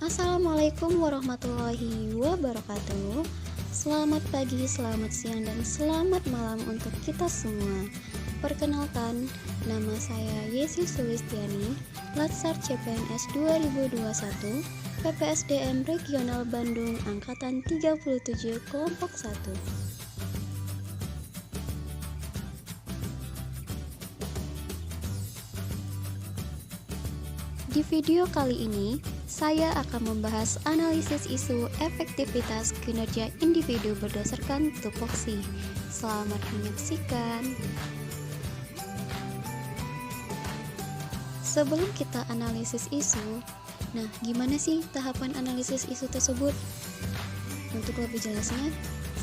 Assalamualaikum warahmatullahi wabarakatuh. Selamat pagi, selamat siang, dan selamat malam untuk kita semua. Perkenalkan, nama saya Yesi Sulistiani, Latsar CPNS 2021, PPSDM Regional Bandung, Angkatan 37, Kelompok 1. Di video kali ini, saya akan membahas analisis isu efektivitas kinerja individu berdasarkan tupoksi. Selamat menyaksikan. Sebelum kita analisis isu, gimana sih tahapan analisis isu tersebut? Untuk lebih jelasnya,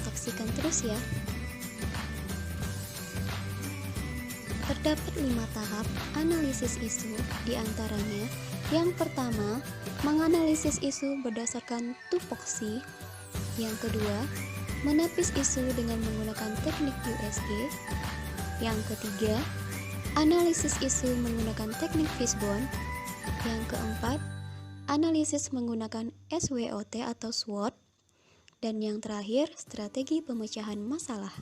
saksikan terus ya. Terdapat 5 tahap analisis isu, diantaranya yang pertama, menganalisis isu berdasarkan tupoksi. Yang kedua, menepis isu dengan menggunakan teknik USG. Yang ketiga, analisis isu menggunakan teknik Fishbone. Yang keempat, analisis menggunakan SWOT atau SWOT. Dan yang terakhir, strategi pemecahan masalah.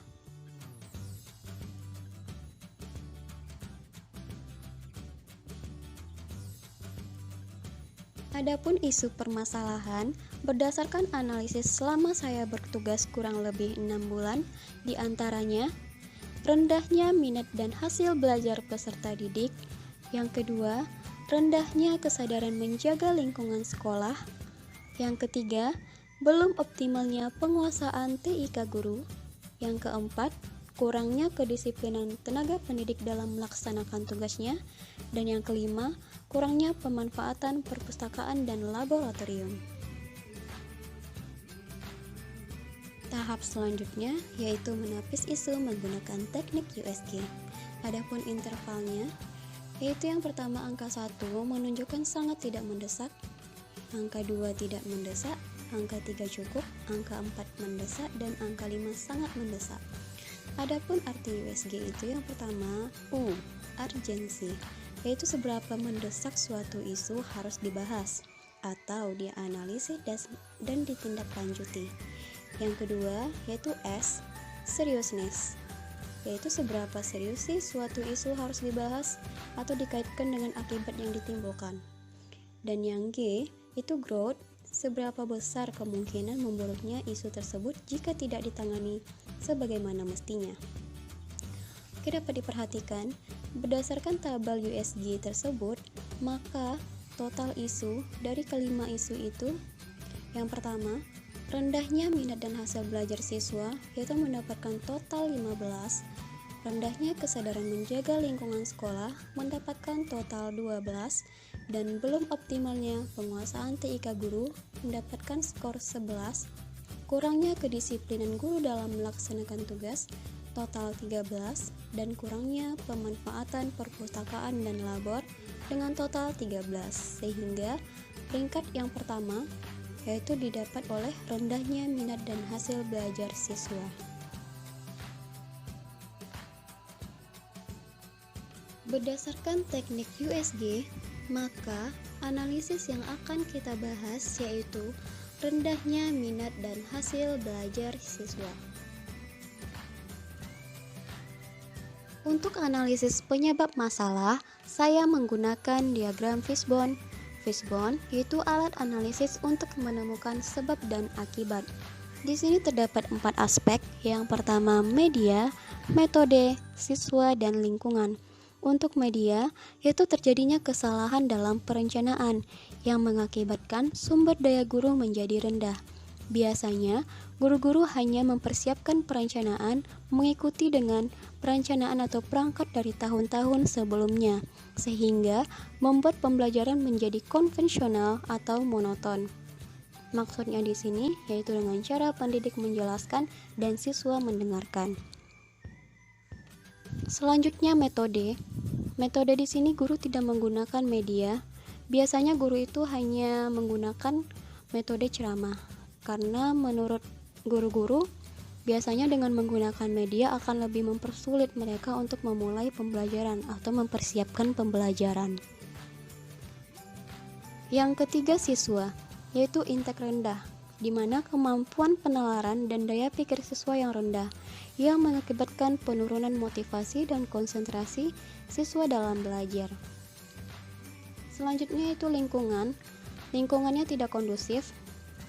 Adapun isu permasalahan, berdasarkan analisis selama saya bertugas kurang lebih 6 bulan, diantaranya rendahnya minat dan hasil belajar peserta didik. Yang kedua, rendahnya kesadaran menjaga lingkungan sekolah. Yang ketiga, belum optimalnya penguasaan TIK guru. Yang keempat, kurangnya kedisiplinan tenaga pendidik dalam melaksanakan tugasnya. Dan yang kelima, kurangnya pemanfaatan perpustakaan dan laboratorium. Tahap selanjutnya yaitu menepis isu menggunakan teknik USG. Adapun intervalnya, yaitu yang pertama angka 1 menunjukkan sangat tidak mendesak, angka 2 tidak mendesak, angka 3 cukup, angka 4 mendesak, dan angka 5 sangat mendesak. Adapun arti USG itu yang pertama, urgensi, yaitu seberapa mendesak suatu isu harus dibahas atau dianalisis dan ditindaklanjuti. Yang kedua yaitu S, seriousness, yaitu seberapa serius sih suatu isu harus dibahas atau dikaitkan dengan akibat yang ditimbulkan. Dan yang G itu growth, seberapa besar kemungkinan memburuknya isu tersebut jika tidak ditangani sebagaimana mestinya. Oke, dapat diperhatikan, berdasarkan tabel USG tersebut, maka total isu dari kelima isu itu, yang pertama, rendahnya minat dan hasil belajar siswa, yaitu mendapatkan total 15, rendahnya kesadaran menjaga lingkungan sekolah, mendapatkan total 12, dan belum optimalnya penguasaan TIK guru, mendapatkan skor 11, kurangnya kedisiplinan guru dalam melaksanakan tugas, total 13, dan kurangnya pemanfaatan perpustakaan dan labor dengan total 13, sehingga peringkat yang pertama yaitu didapat oleh rendahnya minat dan hasil belajar siswa. Berdasarkan teknik USG, maka analisis yang akan kita bahas yaitu rendahnya minat dan hasil belajar siswa. Untuk analisis penyebab masalah, saya menggunakan diagram Fishbone. Fishbone yaitu alat analisis untuk menemukan sebab dan akibat. Di sini terdapat 4 aspek. Yang pertama media, metode, siswa, dan lingkungan. Untuk media, yaitu terjadinya kesalahan dalam perencanaan yang mengakibatkan sumber daya guru menjadi rendah. Biasanya, guru-guru hanya mempersiapkan perencanaan mengikuti dengan perencanaan atau perangkat dari tahun-tahun sebelumnya, sehingga membuat pembelajaran menjadi konvensional atau monoton. Maksudnya di sini yaitu dengan cara pendidik menjelaskan dan siswa mendengarkan. Selanjutnya metode. Metode di sini guru tidak menggunakan media. Biasanya guru itu hanya menggunakan metode ceramah. Karena menurut guru-guru, biasanya dengan menggunakan media akan lebih mempersulit mereka untuk memulai pembelajaran atau mempersiapkan pembelajaran. Yang ketiga, siswa. yaitu intek rendah, di mana kemampuan penalaran dan daya pikir siswa yang rendah, yang mengakibatkan penurunan motivasi dan konsentrasi siswa dalam belajar. Selanjutnya itu lingkungan. Lingkungannya tidak kondusif,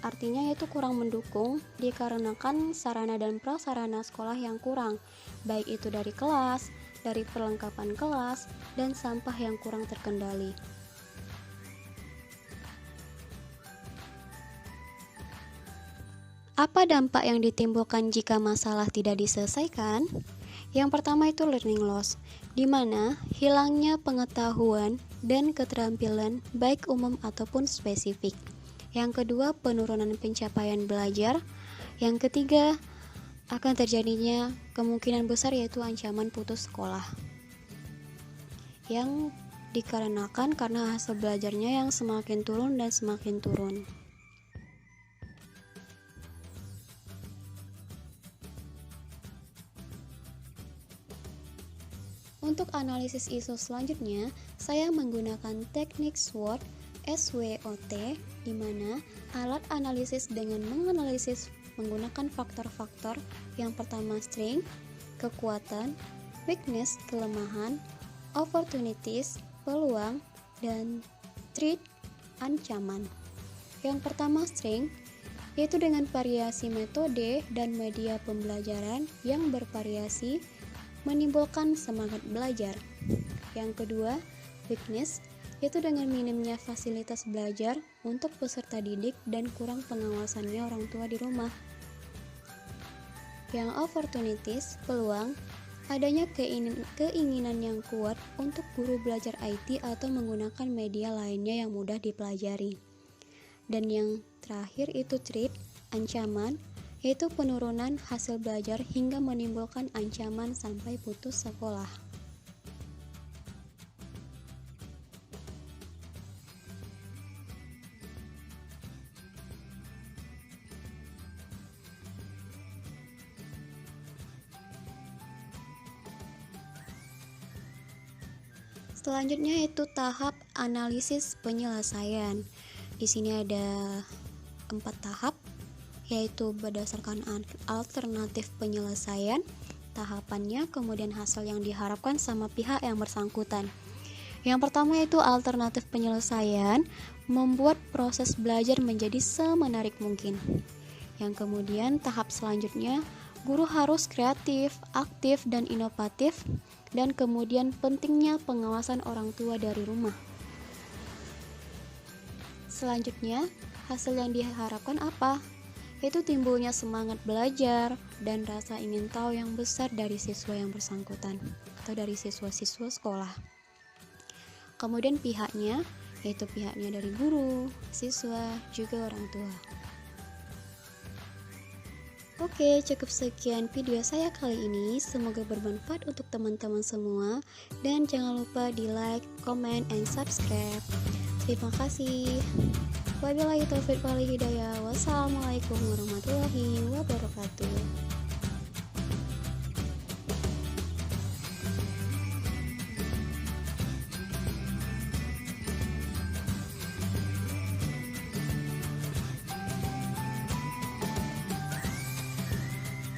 artinya yaitu kurang mendukung dikarenakan sarana dan prasarana sekolah yang kurang, baik itu dari kelas, dari perlengkapan kelas, dan sampah yang kurang terkendali. Apa dampak yang ditimbulkan jika masalah tidak diselesaikan? Yang pertama itu learning loss, di mana hilangnya pengetahuan dan keterampilan baik umum ataupun spesifik. Yang kedua, penurunan pencapaian belajar. Yang ketiga, akan terjadinya kemungkinan besar yaitu ancaman putus sekolah, yang dikarenakan karena hasil belajarnya yang semakin turun dan semakin turun. Untuk analisis isu selanjutnya, saya menggunakan teknik SWOT, SWOT, di mana alat analisis dengan menganalisis menggunakan faktor-faktor. Yang pertama strength, kekuatan, weakness, kelemahan, opportunities, peluang, dan threat, ancaman. Yang pertama strength, yaitu dengan variasi metode dan media pembelajaran yang bervariasi menimbulkan semangat belajar. Yang kedua, weakness, yaitu dengan minimnya fasilitas belajar untuk peserta didik dan kurang pengawasannya orang tua di rumah. Yang opportunities, peluang, adanya keinginan yang kuat untuk guru belajar IT atau menggunakan media lainnya yang mudah dipelajari. Dan yang terakhir itu threat, ancaman, yaitu penurunan hasil belajar hingga menimbulkan ancaman sampai putus sekolah. Selanjutnya itu tahap analisis penyelesaian. Di sini ada 4 tahap, yaitu berdasarkan alternatif penyelesaian, tahapannya, kemudian hasil yang diharapkan sama pihak yang bersangkutan. Yang pertama yaitu alternatif penyelesaian, membuat proses belajar menjadi semenarik mungkin. Yang kemudian tahap selanjutnya, guru harus kreatif, aktif, dan inovatif, dan kemudian pentingnya pengawasan orang tua dari rumah. Selanjutnya, hasil yang diharapkan apa? Itu timbulnya semangat belajar dan rasa ingin tahu yang besar dari siswa yang bersangkutan atau dari siswa-siswa sekolah. Kemudian pihaknya, yaitu pihaknya dari guru, siswa, juga orang tua. Oke, cukup sekian video saya kali ini. Semoga bermanfaat untuk teman-teman semua. Dan jangan lupa di like, comment, and subscribe. Terima kasih. Wabillahi taufiq wal hidayah. Wassalamualaikum warahmatullahi wabarakatuh.